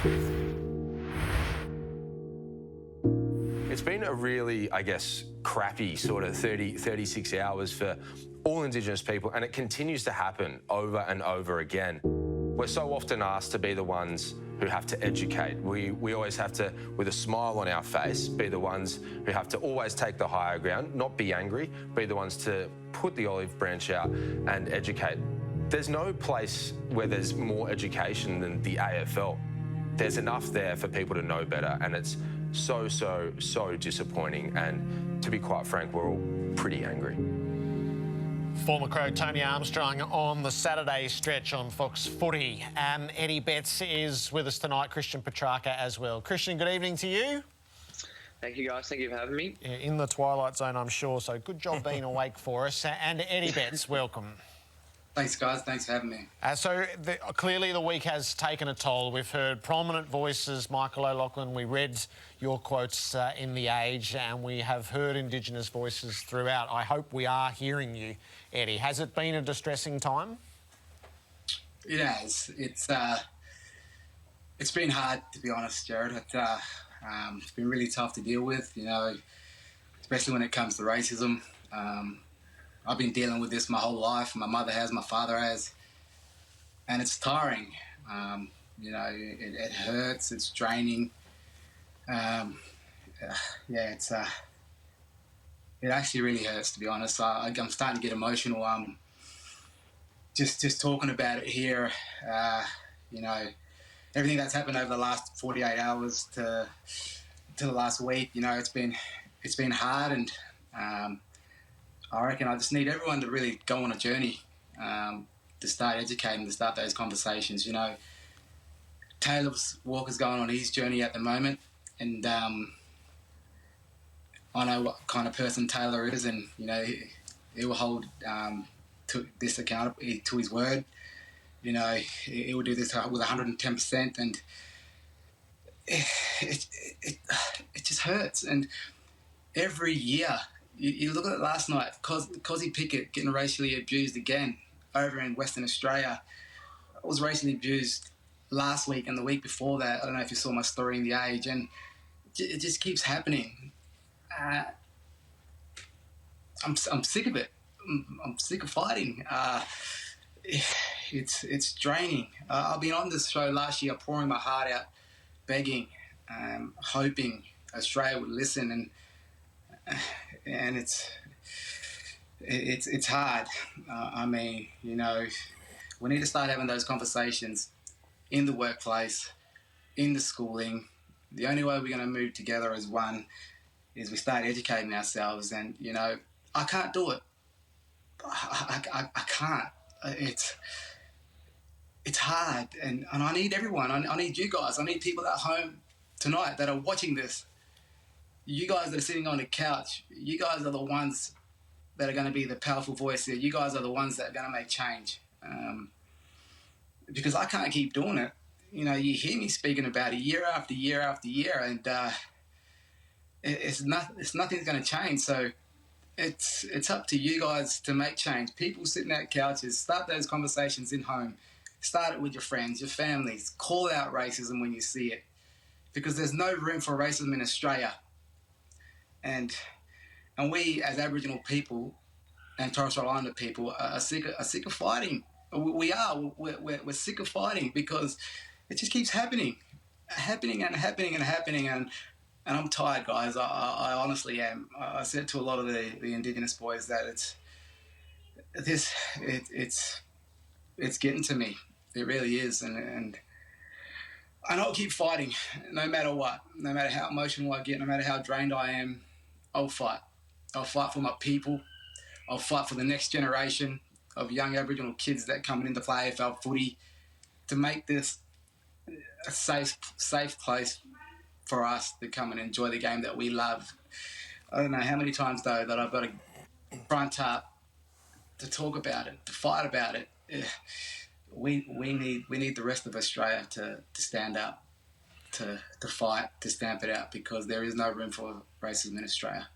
It's been a really, I guess, crappy sort of 36 hours for all Indigenous people, and it continues to happen over and over again. We're so often asked to be the ones who have to educate. We always have to, with a smile on our face, be the ones who have to always take the higher ground, not be angry, be the ones to put the olive branch out and educate. There's no place where there's more education than the AFL. There's enough there for people to know better, and it's so disappointing, and to be quite frank, we're all pretty angry. Former Crow Tony Armstrong on the Saturday stretch on Fox Footy. Eddie Betts is with us tonight, Christian Petrarca as well. Christian, good evening to you. Thank you, guys. Thank you for having me. In the twilight zone, I'm sure, so good job being awake for us. And Eddie Betts, welcome. Thanks, guys. Thanks for having me. Clearly the week has taken a toll. We've heard prominent voices, Michael O'Loughlin. We read your quotes in The Age, and we have heard Indigenous voices throughout. I hope we are hearing you, Eddie. Has it been a distressing time? It has. It's been hard, to be honest, Jared. It's been really tough to deal with, you know, especially when it comes to racism. I've been dealing with this my whole life. My mother has, my father has, and it's tiring. You know, it hurts. It's draining. It actually really hurts, to be honest. I'm starting to get emotional. Just talking about it here. You know, everything that's happened over the last 48 hours to the last week. You know, it's been hard, and I reckon I just need everyone to really go on a journey to start educating, to start those conversations. You know, Taylor Walker's going on his journey at the moment, and I know what kind of person Taylor is, and, you know, he will hold to this account to his word. You know, he will do this with 110%, and it just hurts. And every year, you look at it last night, Cozzy Pickett getting racially abused again over in Western Australia. I was racially abused last week and the week before that. I don't know if you saw my story in The Age, and it just keeps happening. I'm sick of it. I'm sick of fighting. It's draining. I've been on this show last year, pouring my heart out, begging, hoping Australia would listen, and it's hard. I mean, you know, we need to start having those conversations in the workplace, in the schooling. The only way we're going to move together as one is we start educating ourselves. And, you know, I can't do it. I can't. It's hard, and I need everyone. I need you guys. I need people at home tonight that are watching this. You guys that are sitting on the couch, you guys are the ones that are going to be the powerful voice here. You guys are the ones that are going to make change. Because I can't keep doing it. You know, you hear me speaking about it year after year after year, and nothing's going to change. So it's up to you guys to make change. People sitting at couches, start those conversations in home. Start it with your friends, your families. Call out racism when you see it, because there's no room for racism in Australia. And we, as Aboriginal people and Torres Strait Islander people, are sick of fighting. We are. We're sick of fighting because it just keeps happening. And I'm tired, guys. I honestly am. I said to a lot of the Indigenous boys that it's getting to me. It really is, and I'll keep fighting no matter what. No matter how emotional I get, no matter how drained I am, I'll fight. I'll fight for my people. I'll fight for the next generation of young Aboriginal kids that coming into play AFL footy, to make this a safe place for us to come and enjoy the game that we love. I don't know how many times, though, that I've got to front up to talk about it, to fight about it. We need the rest of Australia to stand up, to fight, to stamp it out, because there is no room for racism in Australia.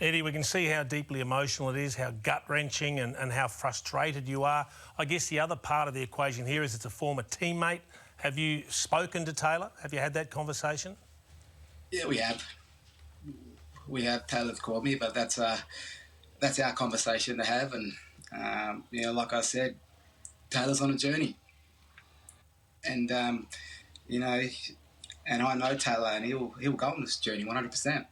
Eddie, we can see how deeply emotional it is, how gut-wrenching and how frustrated you are. I guess the other part of the equation here is it's a former teammate Have you spoken to Taylor? Have you had that conversation? Yeah, we have. We have. Taylor's called me, but that's our conversation to have. And like I said, Taylor's on a journey, and and I know Taylor, and he'll go on this journey 100%,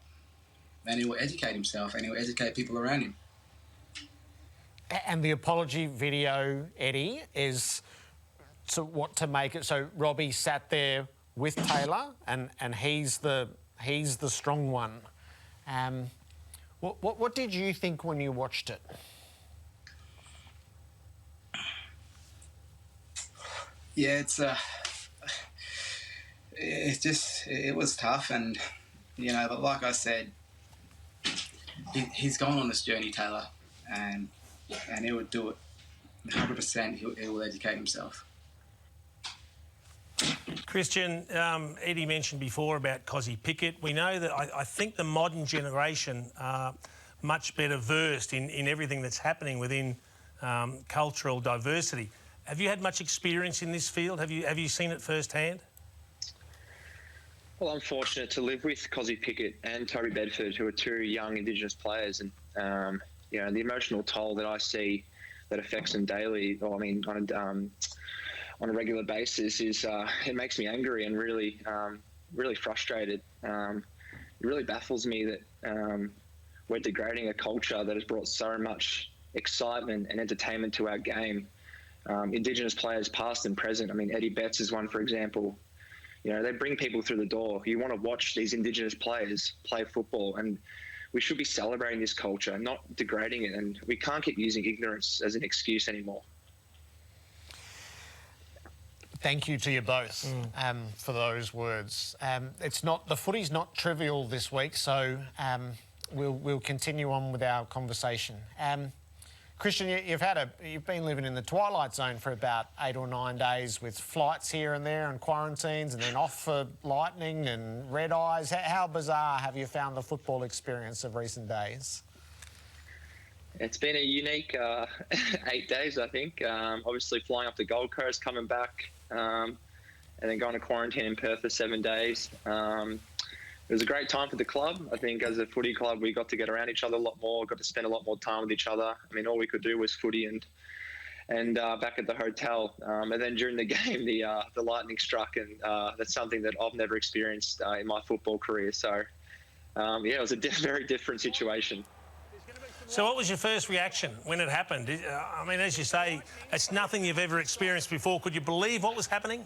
and he will educate himself, and he will educate people around him. And the apology video, Eddie, is to make it so Robbie sat there with Taylor, and he's the strong one. What did you think when you watched it? Yeah, it was tough, and but like I said, he's gone on this journey, Taylor, and he would do it 100%. He will educate himself. Christian, Eddie mentioned before about Kozzy Pickett. We know that I think the modern generation are much better versed in everything that's happening within cultural diversity. Have you had much experience in this field? Have you seen it firsthand? Well, I'm fortunate to live with Kozzy Pickett and Toby Bedford, who are two young Indigenous players, and the emotional toll that I see that affects them daily, or on a regular basis, is it makes me angry and really frustrated. It really baffles me that we're degrading a culture that has brought so much excitement and entertainment to our game. Indigenous players past and present. Eddie Betts is one, for example. They bring people through the door. You want to watch these Indigenous players play football, and we should be celebrating this culture, not degrading it. And we can't keep using ignorance as an excuse anymore. Thank you to you both for those words. The footy's not trivial this week, so we'll continue on with our conversation. Christian, you've been living in the twilight zone for about 8 or 9 days with flights here and there and quarantines, and then off for lightning and red eyes. How bizarre have you found the football experience of recent days? It's been a unique 8 days, I think. Obviously flying up to Gold Coast, coming back, and then going to quarantine in Perth for 7 days. It was a great time for the club. I think as a footy club, we got to get around each other a lot more, got to spend a lot more time with each other. All we could do was footy and back at the hotel. And then during the game, the lightning struck, and that's something that I've never experienced in my football career. So, it was a very different situation. So what was your first reaction when it happened? As you say, it's nothing you've ever experienced before. Could you believe what was happening?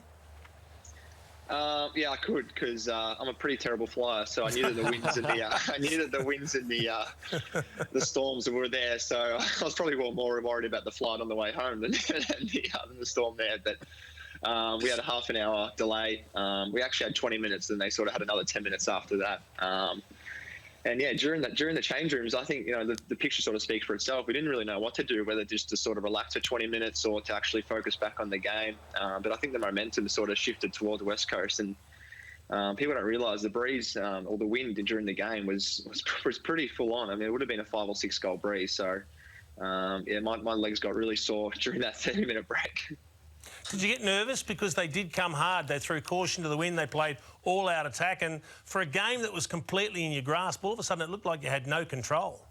Yeah, I could, because I'm a pretty terrible flyer, so I knew that the winds and the storms were there. So I was probably more worried about the flight on the way home than the storm there. But we had a half an hour delay. We actually had 20 minutes, and they sort of had another 10 minutes after that. And yeah, during the change rooms, I think the picture sort of speaks for itself. We didn't really know what to do, whether just to sort of relax for 20 minutes or to actually focus back on the game. But I think the momentum sort of shifted toward the West Coast, and people don't realise the breeze or the wind during the game was pretty full on. It would have been a 5 or 6 goal breeze. So my legs got really sore during that 30-minute break. Did you get nervous? Because they did come hard. They threw caution to the wind. They played all-out attack. And for a game that was completely in your grasp, all of a sudden it looked like you had no control.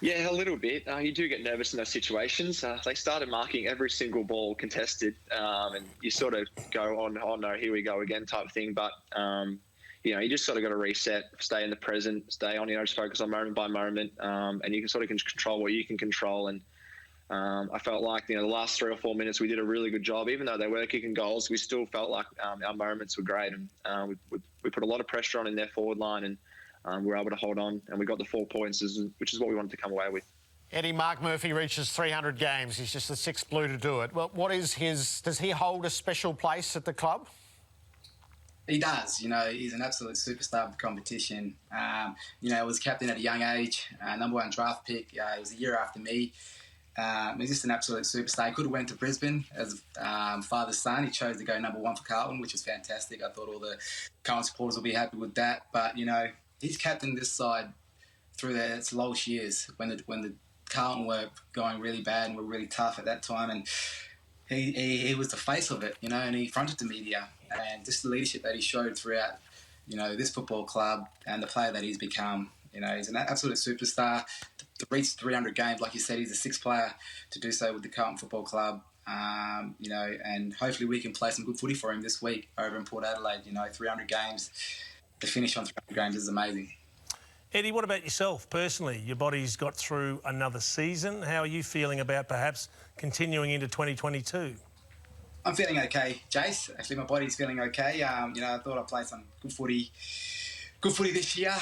Yeah, a little bit. You do get nervous in those situations. They started marking every single ball contested, and you sort of go on, oh no, here we go again type thing. But, you just sort of got to reset, stay in the present, stay on, just focus on moment by moment, and you can sort of control what you can control. And I felt like, the last 3 or 4 minutes we did a really good job. Even though they were kicking goals, we still felt like our moments were great. And we put a lot of pressure on in their forward line, and we were able to hold on, and we got the 4 points, which is what we wanted to come away with. Eddie, Mark Murphy reaches 300 games. He's just the 6th Blue to do it. Well, does he hold a special place at the club? He does. He's an absolute superstar of the competition. Was captain at a young age, #1 draft pick. He was a year after me. He's just an absolute superstar. He could have went to Brisbane as father's son. He chose to go #1 for Carlton, which was fantastic. I thought all the Carlton supporters will be happy with that. But, he's captained this side through its lowest years when the Carlton were going really bad and were really tough at that time. And he was the face of it, you know, and he fronted the media, and just the leadership that he showed throughout, you know, this football club and the player that he's become. You know, he's an absolute superstar. To reach 300 games, like you said, he's the sixth player to do so with the Carlton Football Club. You know, and hopefully we can play some good footy for him this week over in Port Adelaide. You know, 300 games, the finish on 300 games is amazing. Eddie, what about yourself personally? Your body's got through another season. How are you feeling about perhaps continuing into 2022? I'm feeling okay, Jace. Actually, my body's feeling okay. You know, I thought I'd play some good footy this year.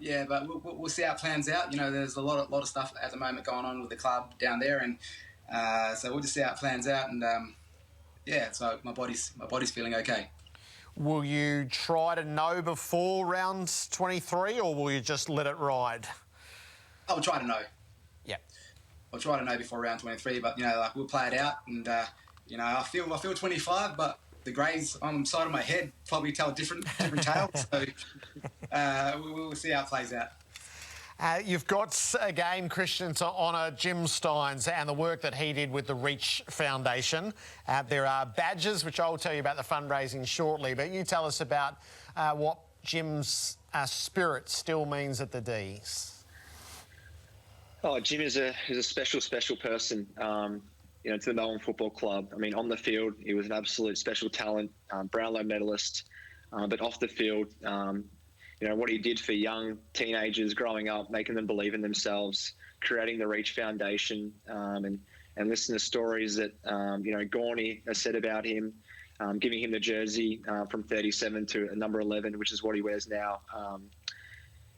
Yeah, but we'll see how it plans out. You know, there's a lot of stuff at the moment going on with the club down there, and so we'll just see how it plans out. And yeah, so my body's feeling okay. Will you try to know before round 23, or will you just let it ride? I'll try to know. Yeah. I'll try to know before round 23, but you know, like we'll play it out, and you know, I feel 25, but the grades on the side of my head probably tell different tales. So we'll see how it plays out. You've got a game, Christian, to honour Jim Stynes and the work that he did with the Reach Foundation. There are badges, which I'll tell you about the fundraising shortly, but you tell us about what Jim's spirit still means at the D's. Oh, Jim is a special person. You know, to the Melbourne Football Club. I mean, on the field, he was an absolute special talent, Brownlow medalist, but off the field, you know, what he did for young teenagers growing up, making them believe in themselves, creating the Reach Foundation, and listen to stories that, you know, Gorney has said about him, giving him the jersey from 37 to a number 11, which is what he wears now.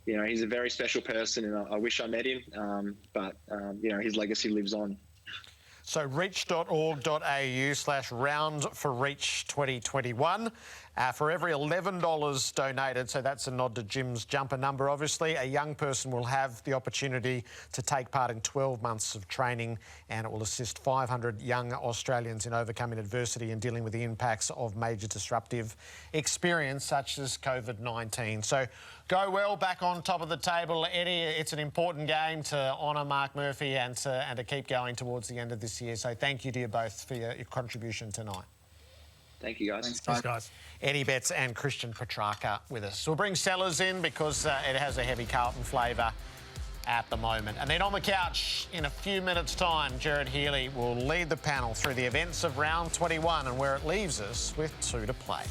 You know, he's a very special person, and I wish I met him, but, you know, his legacy lives on. So reach.org.au/round for Reach 2021. For every $11 donated, so that's a nod to Jim's jumper number, obviously, a young person will have the opportunity to take part in 12 months of training, and it will assist 500 young Australians in overcoming adversity and dealing with the impacts of major disruptive experience such as COVID-19. So go well, back on top of the table. Eddie, it's an important game to honour Mark Murphy and to keep going towards the end of this year. So thank you to you both for your contribution tonight. Thank you, guys. Thanks, guys. Eddie Betts and Christian Petrarca with us. We'll bring Sellers in because it has a heavy Carlton flavour at the moment. And then on the couch, in a few minutes' time, Gerard Healy will lead the panel through the events of round 21 and where it leaves us with 2 to play.